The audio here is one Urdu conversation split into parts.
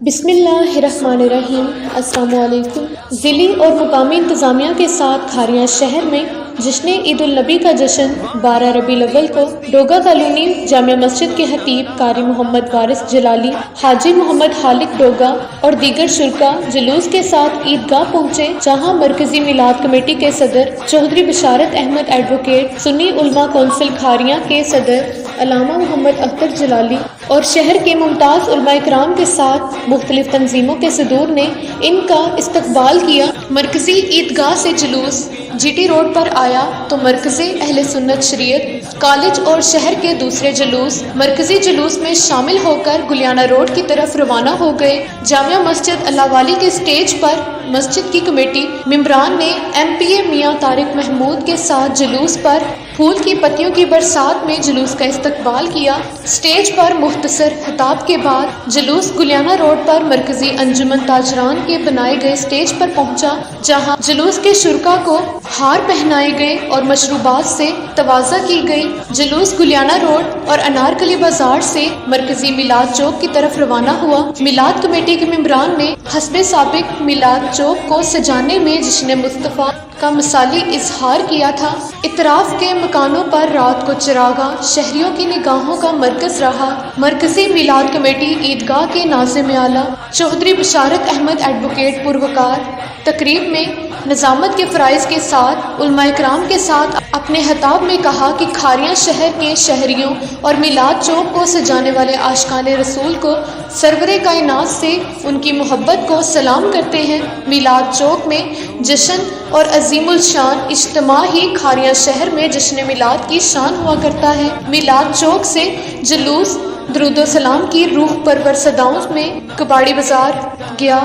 بسم اللہ الرحمن الرحیم۔ السلام علیکم۔ ضلعی اور مقامی انتظامیہ کے ساتھ کھاریاں شہر میں جشن عید النبی کا جشن 12 ربیع الاول کو ڈوگا کالونی جامع مسجد کے خطیب قاری محمد وارث جلالی، حاجی محمد خالق ڈوگا اور دیگر شرکا جلوس کے ساتھ عیدگاہ پہنچے، جہاں مرکزی میلاد کمیٹی کے صدر چودھری بشارت احمد ایڈوکیٹ، سنی علماء کونسل کھاریاں کے صدر علامہ محمد اختر جلالی اور شہر کے ممتاز علماء اکرام کے ساتھ مختلف تنظیموں کے صدور نے ان کا استقبال کیا۔ مرکزی عیدگاہ سے جلوس جی ٹی روڈ پر آیا تو مرکزی اہل سنت شریعت کالج اور شہر کے دوسرے جلوس مرکزی جلوس میں شامل ہو کر گلیانہ روڈ کی طرف روانہ ہو گئے۔ جامع مسجد اللہ والی کے سٹیج پر مسجد کی کمیٹی ممبران نے ایم پی اے میاں طارق محمود کے ساتھ جلوس پر پھول کی پتیوں کی برسات میں جلوس کا استقبال کیا۔ سٹیج پر مختصر خطاب کے بعد جلوس گلیانہ روڈ پر مرکزی انجمن تاجران کے بنائے گئے سٹیج پر پہنچا، جہاں جلوس کے شرکا کو ہار پہنائے گئے اور مشروبات سے تواضع کی گئی۔ جلوس گلیانہ روڈ اور انارکلی بازار سے مرکزی میلاد چوک کی طرف روانہ ہوا۔ میلاد کمیٹی کے ممبران نے حسب سابق میلاد چوک کو سجانے میں جشن مصطفیٰ کا مثالی اظہار کیا تھا۔ اطراف کے مکانوں پر رات کو چراغاں شہریوں کی نگاہوں کا مرکز رہا۔ مرکزی میلاد کمیٹی عیدگاہ کے ناظم اعلیٰ چودھری بشارت احمد ایڈوکیٹ پروقار تقریب میں نظامت کے فرائض کے ساتھ علماء اکرام کے ساتھ اپنے خطاب میں کہا کہ کھاریاں شہر کے شہریوں اور میلاد چوک کو سجانے والے عاشقان رسول کو سرور کائنات سے ان کی محبت کو سلام کرتے ہیں۔ میلاد چوک میں جشن اور عظیم الشان اجتماع ہی کھاریاں شہر میں جشن میلاد کی شان ہوا کرتا ہے۔ میلاد چوک سے جلوس درود و سلام کی روح پرور صداؤں میں کباڑی بازار گیا،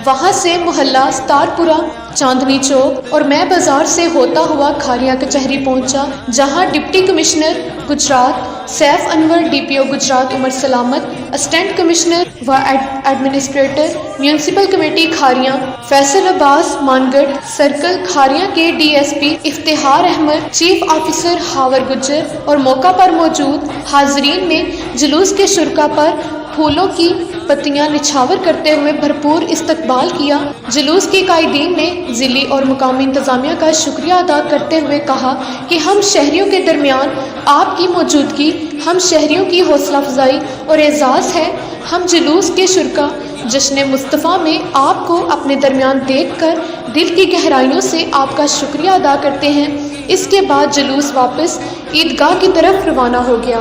وہاں سے محلہ ستارپورہ، چاندنی چوک اور میں بازار سے ہوتا ہوا کھاریاں کچہری پہنچا، جہاں deputy commissioner Gujrat Saif Anwar, D P O Gujrat Umar Salamat, assistant commissioner و administrator municipal committee Kharian Faisal Abbas Mangat, circle Kharian کے D S P Iftikhar Ahmed, chief officer Hawar Gujjar اور موقع پر موجود حاضرین نے جلوس کے شرکا پر پھولوں کی پتیاں نچھاور کرتے ہوئے بھرپور استقبال کیا۔ جلوس کے قائدین نے ضلعی اور مقامی انتظامیہ کا شکریہ ادا کرتے ہوئے کہا کہ ہم شہریوں کے درمیان آپ کی موجودگی ہم شہریوں کی حوصلہ افزائی اور اعزاز ہے۔ ہم جلوس کے شرکا جشن مصطفیٰ میں آپ کو اپنے درمیان دیکھ کر دل کی گہرائیوں سے آپ کا شکریہ ادا کرتے ہیں۔ اس کے بعد جلوس واپس عیدگاہ کی طرف روانہ ہو گیا۔